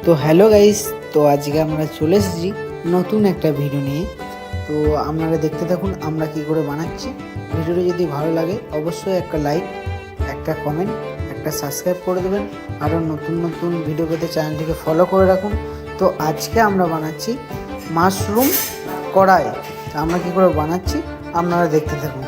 তো hello guys, তো আজকে আমরা চলে এসেছি নতুন একটা ভিডিও নিয়ে। তো আপনারা দেখতে থাকুন আমরা কি করে বানাচ্ছি। ভিডিওটা যদি ভালো লাগে অবশ্যই একটা লাইক, একটা কমেন্ট, একটা সাবস্ক্রাইব করে দেবেন। আরও নতুন নতুন ভিডিও পেতে চ্যানেলটিকে ফলো করে রাখুন। তো আজকে আমরা বানাচ্ছি মাশরুম কড়াই। আমরা কি করে বানাচ্ছি আপনারা দেখতে থাকুন।